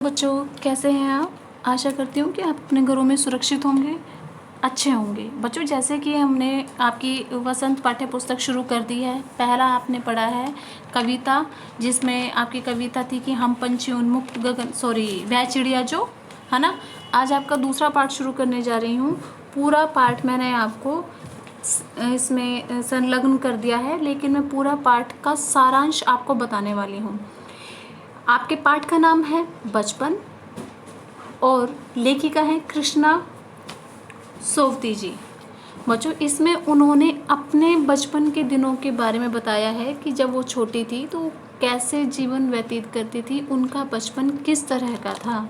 बच्चों, कैसे हैं आप? आशा करती हूँ कि आप अपने घरों में सुरक्षित होंगे, अच्छे होंगे। बच्चों, जैसे कि हमने आपकी वसंत पाठ्य पुस्तक शुरू कर दी है। पहला आपने पढ़ा है कविता, जिसमें आपकी कविता थी कि हम पंछी उन्मुक्त गगन, वह चिड़िया जो, है ना। आज आपका दूसरा पाठ शुरू करने जा रही हूँ। पूरा पाठ मैंने आपको इसमें संलग्न कर दिया है, लेकिन मैं पूरा पाठ का सारांश आपको बताने वाली हूँ। आपके पाठ का नाम है बचपन और लेखिका है कृष्णा सोवती जी। बच्चों, इसमें उन्होंने अपने बचपन के दिनों के बारे में बताया है कि जब वो छोटी थी तो कैसे जीवन व्यतीत करती थी, उनका बचपन किस तरह का था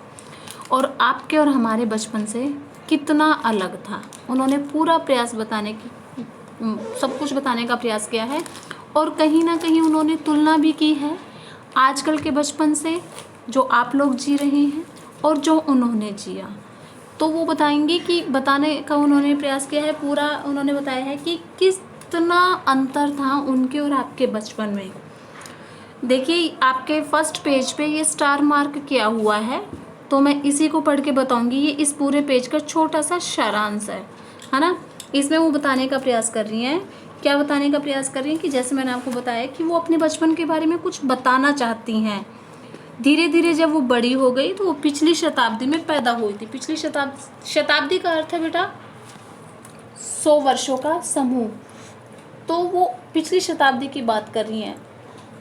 और आपके और हमारे बचपन से कितना अलग था। उन्होंने पूरा प्रयास बताने की सब कुछ बताने का प्रयास किया है और कहीं ना कहीं उन्होंने तुलना भी की है आजकल के बचपन से, जो आप लोग जी रहे हैं और जो उन्होंने जिया। तो वो बताएंगे कि बताने का उन्होंने प्रयास किया है। पूरा उन्होंने बताया है कि कितना अंतर था उनके और आपके बचपन में। देखिए, आपके फर्स्ट पेज पे ये स्टार मार्क किया हुआ है, तो मैं इसी को पढ़ के बताऊंगी। ये इस पूरे पेज का छोटा सा सारांश है ना। इसमें वो बताने का प्रयास कर रही हैं, क्या बताने का प्रयास कर रही हैं कि जैसे मैंने आपको बताया कि वो अपने बचपन के बारे में कुछ बताना चाहती हैं। धीरे धीरे जब वो बड़ी हो गई तो वो पिछली शताब्दी में पैदा हुई थी। पिछली शताब्दी का अर्थ है बेटा 100 वर्षों का समूह। तो वो पिछली शताब्दी की बात कर रही हैं।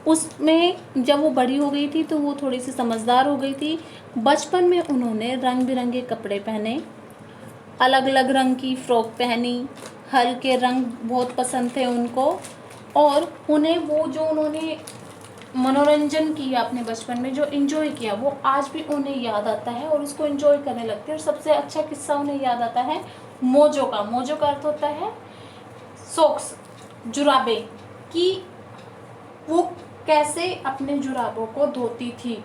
उसमें जब वो बड़ी हो गई थी तो वो थोड़ी सी समझदार हो गई थी। बचपन में उन्होंने रंग बिरंगे कपड़े पहने, अलग अलग रंग की फ्रॉक पहनी, हल्के रंग बहुत पसंद थे उनको। और उन्हें वो जो उन्होंने मनोरंजन किया अपने बचपन में, जो एंजॉय किया, वो आज भी उन्हें याद आता है और उसको एंजॉय करने लगते हैं। और सबसे अच्छा किस्सा उन्हें याद आता है मोजों का। मोजों का अर्थ होता है सॉक्स, जुराबे, कि वो कैसे अपने जुराबों को धोती थी।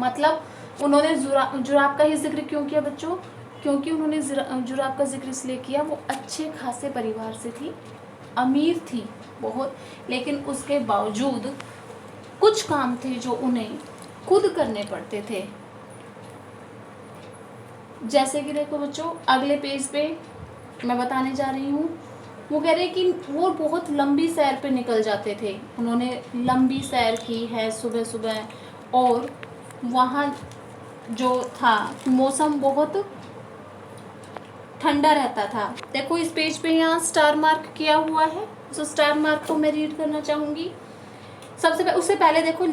मतलब उन्होंने जुराब का ही जिक्र क्यों किया बच्चों? क्योंकि उन्होंने जुराब का जिक्र इसलिए किया, वो अच्छे खासे परिवार से थी, अमीर थी बहुत, लेकिन उसके बावजूद कुछ काम थे जो उन्हें खुद करने पड़ते थे। जैसे कि देखो बच्चों, अगले पेज पे मैं बताने जा रही हूँ। वो कह रहे कि वो बहुत लंबी सैर पे निकल जाते थे। उन्होंने लंबी सैर की है सुबह सुबह, और वहाँ जो था मौसम बहुत ठंडा रहता था। देखो इस पेज पे यहाँ स्टार मार्क किया हुआ है, तो स्टार मार्क को मैं रीड करना चाहूँगी। उससे पहले देखो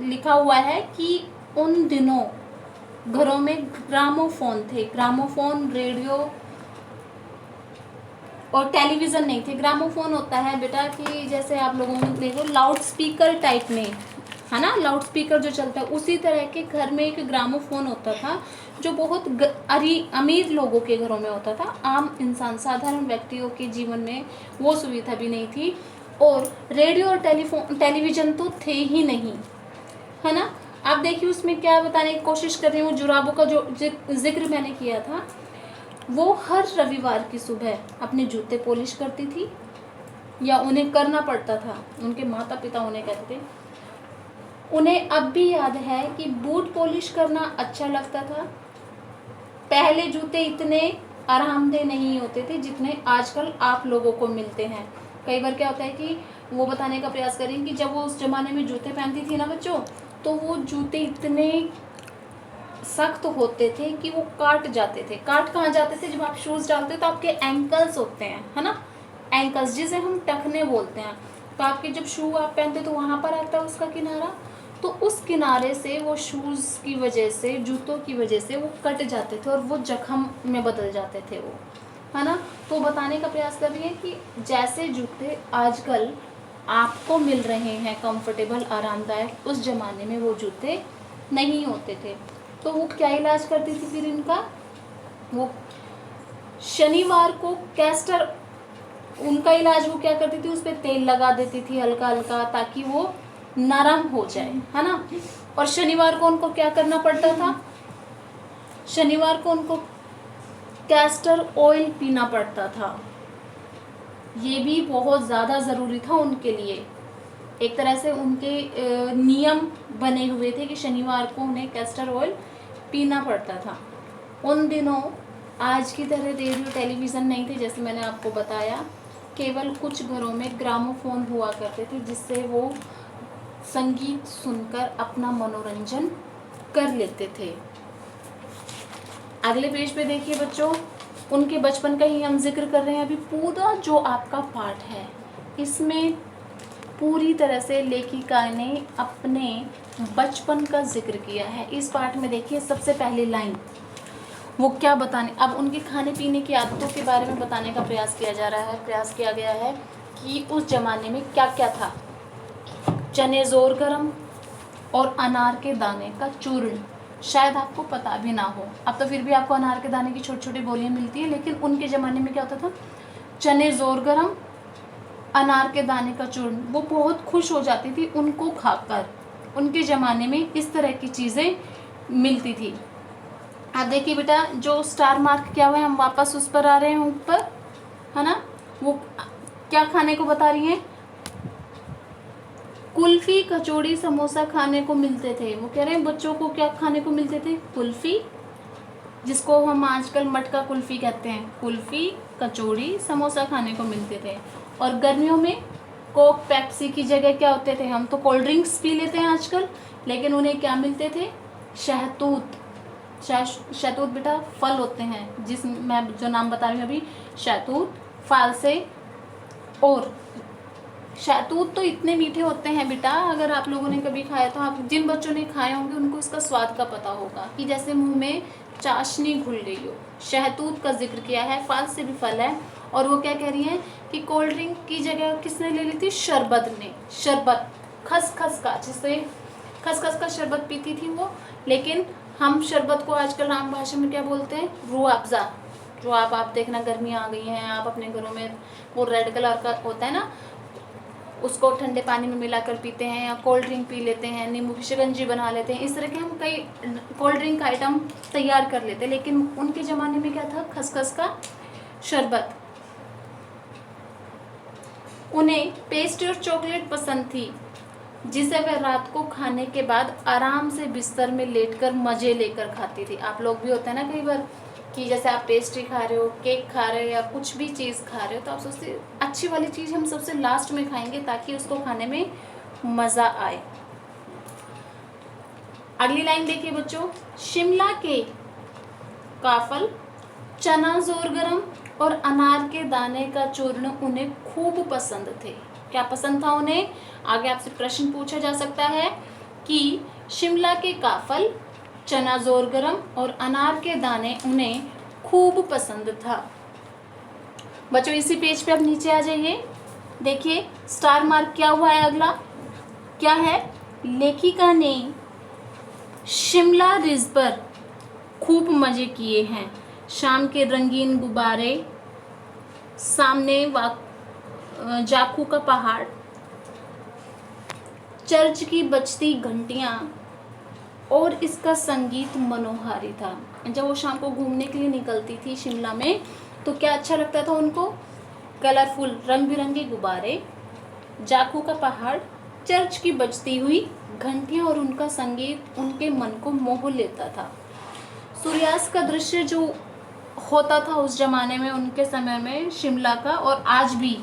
लिखा हुआ है कि उन दिनों घरों में ग्रामोफोन थे। ग्रामोफोन, रेडियो और टेलीविज़न नहीं थे। ग्रामोफोन होता है बेटा कि जैसे आप लोगों में देखो लाउड स्पीकर टाइप में, है ना, लाउड स्पीकर जो चलता है, उसी तरह के घर में एक ग्रामोफोन होता था जो बहुत अमीर लोगों के घरों में होता था। आम इंसान, साधारण व्यक्तियों के जीवन में वो सुविधा भी नहीं थी। और रेडियो और टेलीविज़न तो थे ही नहीं, है ना। आप देखिए उसमें क्या बताने की कोशिश कर रही हूँ। जुराबों का जो जिक्र मैंने किया था, वो हर रविवार की सुबह अपने जूते पॉलिश करती थी, या उन्हें करना पड़ता था, उनके माता पिता उन्हें कहते थे। उन्हें अब भी याद है कि बूट पॉलिश करना अच्छा लगता था। पहले जूते इतने आरामदेह नहीं होते थे जितने आजकल आप लोगों को मिलते हैं। कई बार क्या होता है कि वो बताने का प्रयास करें कि जब वो उस जमाने में जूते पहनती थी ना बच्चों, तो वो जूते इतने सख्त होते थे कि वो काट जाते थे। काट कहाँ जाते थे? जब आप शूज़ डालते तो आपके एंकल्स होते हैं, है ना, एंकल्स, जिसे हम टखने बोलते हैं। तो आपके जब शू आप पहनते तो वहाँ पर आता है उसका किनारा, तो उस किनारे से वो शूज़ की वजह से, जूतों की वजह से वो कट जाते थे और वो जख्म में बदल जाते थे वो, है ना। तो बताने का प्रयास कर रही है कि जैसे जूते आजकल आपको मिल रहे हैं कंफर्टेबल, आरामदायक, उस ज़माने में वो जूते नहीं होते थे। तो वो क्या इलाज करती थी फिर इनका? वो शनिवार को कैस्टर, उनका इलाज वो क्या करती थी, उस पर तेल लगा देती थी हल्का हल्का, ताकि वो नरम हो जाए, है ना। और शनिवार को उनको क्या करना पड़ता था? शनिवार को उनको कैस्टर ऑयल पीना पड़ता था। ये भी बहुत ज़्यादा ज़रूरी था उनके लिए। एक तरह से उनके नियम बने हुए थे कि शनिवार को उन्हें कैस्टर ऑयल पीना पड़ता था। उन दिनों आज की तरह रेडियो टेलीविज़न नहीं थे, जैसे मैंने आपको बताया। केवल कुछ घरों में ग्रामोफोन हुआ करते थे जिससे वो संगीत सुनकर अपना मनोरंजन कर लेते थे। अगले पेज पे देखिए बच्चों, उनके बचपन का ही हम जिक्र कर रहे हैं। अभी पूरा जो आपका पाठ है इसमें पूरी तरह से लेखिका ने अपने बचपन का जिक्र किया है। इस पाठ में देखिए सबसे पहली लाइन वो क्या बताने, अब उनके खाने पीने की आदतों के बारे में बताने का प्रयास किया गया है कि उस जमाने में क्या क्या था। चने जोर गरम और अनार के दाने का चूर्ण, शायद आपको पता भी ना हो, अब तो फिर भी आपको अनार के दाने की छोटी छोटी गोलियां मिलती है, लेकिन उनके ज़माने में क्या होता था, चने जोर गरम अनार के दाने का चूर्ण। वो बहुत खुश हो जाती थी उनको खाकर। उनके ज़माने में इस तरह की चीज़ें मिलती थी। अब देखिए बेटा, जो स्टार मार्क किया हुआ है हम वापस उस पर आ रहे हैं ऊपर, है ना। वो क्या खाने को बता रही हैं, कुल्फी कचौड़ी समोसा खाने को मिलते थे। वो कह रहे हैं बच्चों को क्या खाने को मिलते थे, कुल्फी, जिसको हम आजकल मटका कुल्फी कहते हैं, कुल्फी कचौड़ी समोसा खाने को मिलते थे। और गर्मियों में कोक पेप्सी की जगह क्या होते थे, हम तो कोल्ड ड्रिंक्स पी लेते हैं आजकल, लेकिन उन्हें क्या मिलते थे, शहतूत। शहतूत बेटा फल होते हैं, जिस मैं जो नाम बता रही हूँ अभी, शहतूत, फालसे। और शहतूत तो इतने मीठे होते हैं बेटा, अगर आप लोगों ने कभी खाया तो, आप जिन बच्चों ने खाए होंगे उनको इसका स्वाद का पता होगा कि जैसे मुंह में चाशनी घुल गई हो। शहतूत का जिक्र किया है, फाल से भी फल है। और वो क्या कह रही हैं कि कोल्ड ड्रिंक की जगह किसने ले ली थी, शरबत ने, शरबत खसखस का, जिससे खसखस का शरबत पीती थी वो। लेकिन हम शरबत को आजकल आम भाषा में क्या बोलते हैं, रूह अफ़ज़ा। जो आप देखना गर्मियाँ आ गई हैं, आप अपने घरों में वो रेड कलर का होता है ना, उसको ठंडे पानी में मिलाकर पीते हैं, या कोल्ड ड्रिंक पी लेते हैं, नींबू की शिकंजी बना लेते हैं। इस तरह के हम कई कोल्ड ड्रिंक आइटम तैयार कर लेते हैं, लेकिन उनके ज़माने में क्या था, खसखस का शरबत। उन्हें पेस्ट्री और चॉकलेट पसंद थी, जिसे वह रात को खाने के बाद आराम से बिस्तर में लेटकर मज़े लेकर खाती थी। आप लोग भी होता है ना कई बार कि जैसे आप पेस्ट्री खा रहे हो, केक खा रहे हो, या कुछ भी चीज़ खा रहे हो, तो आप सोचते अच्छी वाली चीज़ हम सबसे लास्ट में खाएंगे ताकि उसको खाने में मज़ा आए। अगली लाइन देखिए बच्चों, शिमला के काफल, चना जोर गरम और अनार के दाने का चूर्ण उन्हें खूब पसंद थे। क्या पसंद था उन्हें, आगे आपसे प्रश्न पूछा जा सकता है कि शिमला के काफल, चना जोर गरम और अनार के दाने उन्हें खूब पसंद था। बच्चों इसी पेज पे अब नीचे आ जाइए, देखिए स्टार मार्क क्या हुआ है, अगला क्या है, लेखिका ने शिमला रिज पर खूब मज़े किए हैं। शाम के रंगीन गुब्बारे, सामने जाखू का पहाड़, चर्च की बजती घंटियाँ और इसका संगीत मनोहारी था। जब वो शाम को घूमने के लिए निकलती थी शिमला में, तो क्या अच्छा लगता था उनको, कलरफुल रंग बिरंगे गुब्बारे, जाखू का पहाड़, चर्च की बजती हुई घंटियाँ और उनका संगीत उनके मन को मोह लेता था। सूर्यास्त का दृश्य जो होता था उस ज़माने में, उनके समय में शिमला का, और आज भी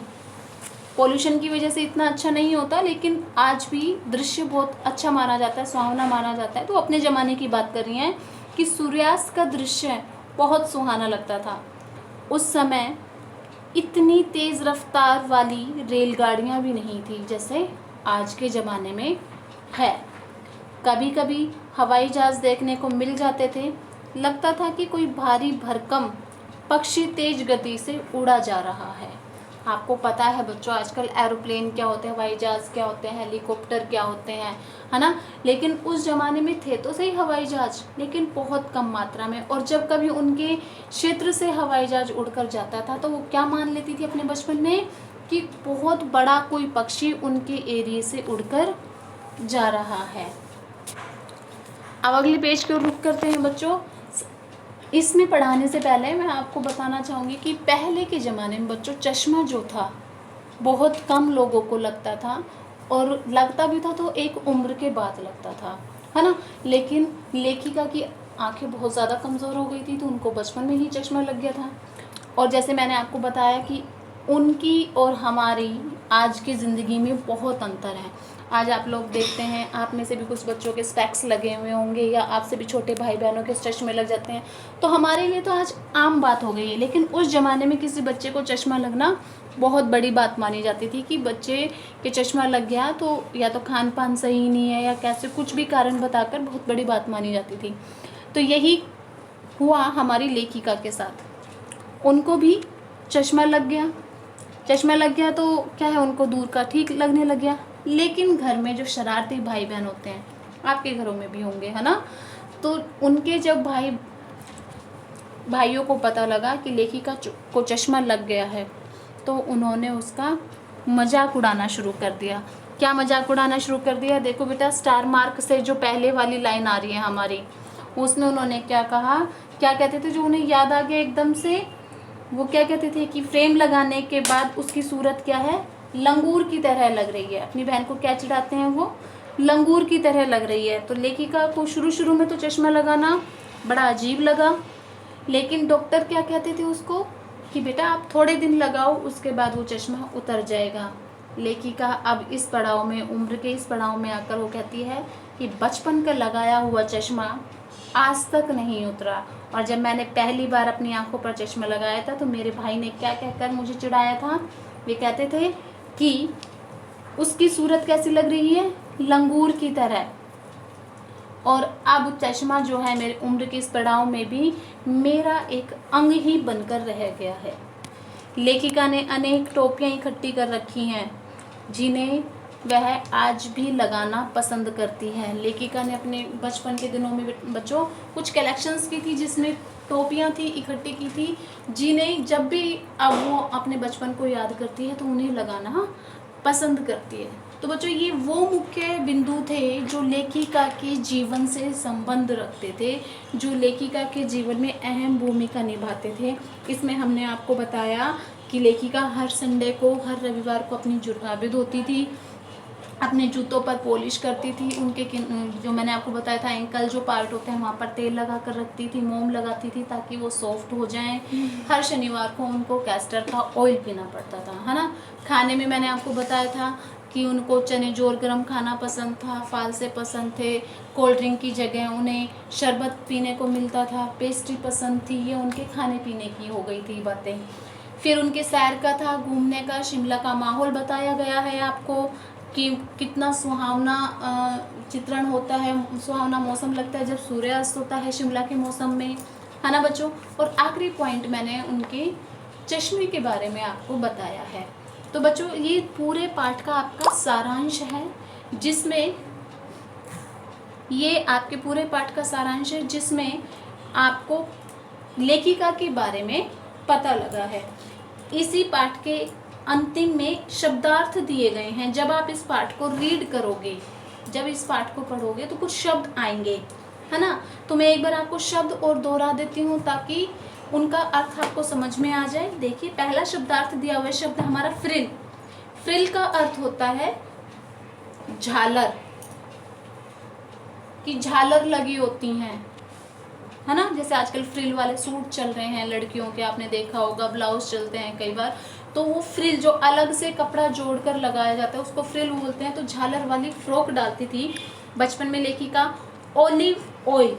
पोल्यूशन की वजह से इतना अच्छा नहीं होता, लेकिन आज भी दृश्य बहुत अच्छा माना जाता है, सुहावना माना जाता है। तो अपने ज़माने की बात कर रही हैं कि सूर्यास्त का दृश्य बहुत सुहाना लगता था। उस समय इतनी तेज़ रफ्तार वाली रेलगाड़ियाँ भी नहीं थी जैसे आज के ज़माने में है। कभी कभी हवाई जहाज़ देखने को मिल जाते थे, लगता था कि कोई भारी भरकम पक्षी तेज गति से उड़ा जा रहा है। आपको पता है बच्चों आजकल एरोप्लेन क्या होते हैं, हवाई जहाज़ क्या होते हैं, हेलीकॉप्टर क्या होते हैं, है ना। लेकिन उस ज़माने में थे तो सही हवाई जहाज़, लेकिन बहुत कम मात्रा में। और जब कभी उनके क्षेत्र से हवाई जहाज़ उड़कर जाता था तो वो क्या मान लेती थी अपने बचपन में कि बहुत बड़ा कोई पक्षी उनके एरिया से उड़कर जा रहा है। अब अगले पेज की ओर रुख करते हैं बच्चों। इसमें पढ़ाने से पहले मैं आपको बताना चाहूँगी कि पहले के ज़माने में बच्चों चश्मा जो था बहुत कम लोगों को लगता था, और लगता भी था तो एक उम्र के बाद लगता था, है ना। लेकिन लेखिका की आंखें बहुत ज़्यादा कमज़ोर हो गई थी तो उनको बचपन में ही चश्मा लग गया था। और जैसे मैंने आपको बताया कि उनकी और हमारी आज की ज़िंदगी में बहुत अंतर है। आज आप लोग देखते हैं, आप में से भी कुछ बच्चों के स्पेक्स लगे हुए होंगे या आपसे भी छोटे भाई बहनों के चश्मे लग जाते हैं, तो हमारे लिए तो आज आम बात हो गई है। लेकिन उस ज़माने में किसी बच्चे को चश्मा लगना बहुत बड़ी बात मानी जाती थी कि बच्चे के चश्मा लग गया तो या तो खान पान सही नहीं है या कैसे कुछ भी कारण बताकर बहुत बड़ी बात मानी जाती थी। तो यही हुआ हमारी लेखिका के साथ। उनको भी चश्मा लग गया। चश्मा लग गया तो क्या है, उनको दूर का ठीक लगने लग गया। लेकिन घर में जो शरारती भाई बहन होते हैं, आपके घरों में भी होंगे, है ना, तो उनके जब भाइयों को पता लगा कि लेखिका को चश्मा लग गया है तो उन्होंने उसका मजाक उड़ाना शुरू कर दिया। क्या मजाक उड़ाना शुरू कर दिया? देखो बेटा, स्टार मार्क से जो पहले वाली लाइन आ रही है हमारी, उसमें उन्होंने क्या कहा, क्या कहते थे जो उन्हें याद आ गया एकदम से, वो क्या कहते थे कि फ्रेम लगाने के बाद उसकी सूरत क्या है, लंगूर की तरह लग रही है। अपनी बहन को क्या चिढ़ाते हैं वो, लंगूर की तरह लग रही है। तो लेखिका को शुरू में तो चश्मा लगाना बड़ा अजीब लगा, लेकिन डॉक्टर क्या कहते थे उसको कि बेटा आप थोड़े दिन लगाओ, उसके बाद वो चश्मा उतर जाएगा। लेखिका अब इस पड़ाव में, उम्र के इस पड़ाव में आकर वो कहती है कि बचपन का लगाया हुआ चश्मा आज तक नहीं उतरा। और जब मैंने पहली बार अपनी आंखों पर चश्मा लगाया था तो मेरे भाई ने क्या कहकर मुझे चिढ़ाया था, वे कहते थे कि उसकी सूरत कैसी लग रही है, लंगूर की तरह। और अब चश्मा जो है मेरे उम्र के इस पड़ाव में भी मेरा एक अंग ही बनकर रह गया है। लेखिका ने अनेक टोपियाँ इकट्ठी कर रखी हैं जिन्हें वह आज भी लगाना पसंद करती है। लेखिका ने अपने बचपन के दिनों में बच्चों कुछ कलेक्शंस की थी जिसमें टोपियाँ थी, इकट्ठी की थी, जिन्हें जब भी अब वो अपने बचपन को याद करती है तो उन्हें लगाना पसंद करती है। तो बच्चों, ये वो मुख्य बिंदु थे जो लेखिका के जीवन से संबंध रखते थे, जो लेखिका के जीवन में अहम भूमिका निभाते थे। इसमें हमने आपको बताया कि लेखिका हर संडे को, हर रविवार को अपनी जुर्राबें धोती थी, अपने जूतों पर पॉलिश करती थी, उनके जो मैंने आपको बताया था एंकल जो पार्ट होते हैं वहाँ पर तेल लगा कर रखती थी, मोम लगाती थी ताकि वो सॉफ्ट हो जाएं। हर शनिवार को उनको कैस्टर का ऑयल पीना पड़ता था, है ना। खाने में मैंने आपको बताया था कि उनको चने जोर गरम खाना पसंद था, फालसे पसंद थे, कोल्ड ड्रिंक की जगह उन्हें शरबत पीने को मिलता था, पेस्ट्री पसंद थी। ये उनके खाने पीने की हो गई थी बातें। फिर उनके सैर का था, घूमने का, शिमला का माहौल बताया गया है आपको कि कितना सुहावना चित्रण होता है, सुहावना मौसम लगता है जब सूर्यास्त होता है शिमला के मौसम में, है ना बच्चों। और आखिरी पॉइंट मैंने उनके चश्मे के बारे में आपको बताया है। तो बच्चों, ये पूरे पाठ का आपका सारांश है, जिसमें ये आपके पूरे पाठ का सारांश है जिसमें आपको लेखिका के बारे में पता लगा है। इसी पाठ के अंतिम में शब्दार्थ दिए गए हैं। जब आप इस पाठ को रीड करोगे, जब इस पाठ को पढ़ोगे तो कुछ शब्द आएंगे, है ना। तो मैं एक बार आपको शब्द और दोहरा देती हूँ ताकि उनका अर्थ आपको समझ में आ जाए। देखिए, पहला शब्दार्थ दिया हुआ शब्द हमारा फ्रिल। फ्रिल का अर्थ होता है झालर, कि झालर लगी होती हैं, है ना। जैसे आजकल फ्रिल वाले सूट चल रहे हैं लड़कियों के, आपने देखा होगा, ब्लाउज चलते हैं कई बार, तो वो फ्रिल जो अलग से कपड़ा जोड़कर लगाया जाता है उसको फ्रिल बोलते हैं। तो झालर वाली फ्रॉक डालती थी बचपन में लेखिका। ओलिव ऑयल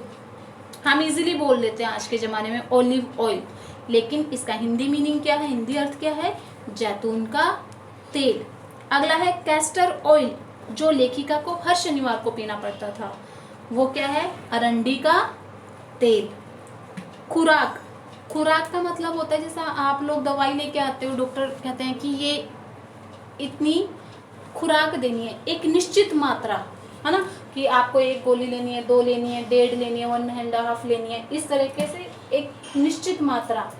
हम इजीली बोल लेते हैं आज के ज़माने में ओलिव ऑयल, लेकिन इसका हिंदी मीनिंग क्या है, हिंदी अर्थ क्या है, जैतून का तेल। अगला है कैस्टर ऑयल, जो लेखिका को हर शनिवार को पीना पड़ता था, वो क्या है, अरंडी का तेल। खुराक, खुराक का मतलब होता है जैसा आप लोग दवाई लेके आते हो, डॉक्टर कहते हैं कि ये इतनी खुराक देनी है, एक निश्चित मात्रा, है ना, कि आपको एक गोली लेनी है, 2 लेनी है, 1.5 लेनी है, 1.5 लेनी है, इस तरीके से एक निश्चित मात्रा।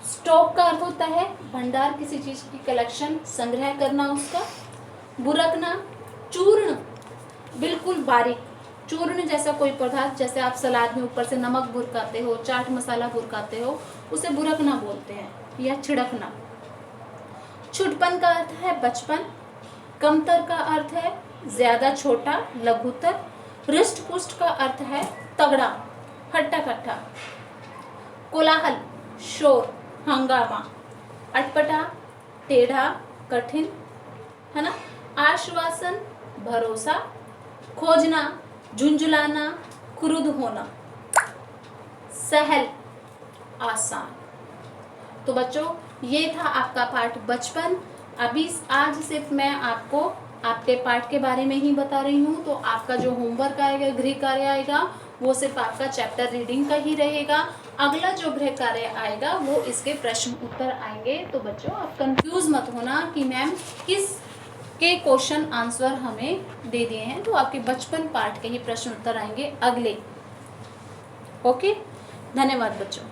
स्टॉक का अर्थ होता है भंडार, किसी चीज़ की कलेक्शन, संग्रह करना उसका। बुरकना, चूर्ण, बिल्कुल बारीक चूर्ण जैसा कोई पदार्थ, जैसे आप सलाद में ऊपर से नमक बुरकाते हो, चाट मसाला बुरकाते हो, उसे बुरकना बोलते हैं, या छिड़कना। छुटपन का अर्थ है बचपन। कमतर का अर्थ है ज़्यादा छोटा, लघुतर। हृष्ट पुष्ट का अर्थ है तगड़ा, हट्टा कट्टा। कोलाहल, शोर, हंगामा। अटपटा, टेढ़ा, कठिन, है ना। आश्वासन, भरोसा। खोजना, झुंझुलाना, क्रुद्ध होना। सहल, आसान। तो बच्चों ये था आपका पाठ बचपन। अभी आज सिर्फ मैं आपको आपके पाठ के बारे में ही बता रही हूँ। तो आपका जो होमवर्क आएगा, गृह कार्य आएगा, वो सिर्फ आपका चैप्टर रीडिंग का ही रहेगा। अगला जो गृह कार्य आएगा वो इसके प्रश्न उत्तर आएंगे। तो बच्चों आप कंफ्यूज मत होना कि मैम किस के क्वेश्चन आंसर हमें दे दिए हैं। तो आपके बचपन पाठ के ही प्रश्न उत्तर आएंगे अगले। ओके, धन्यवाद बच्चों।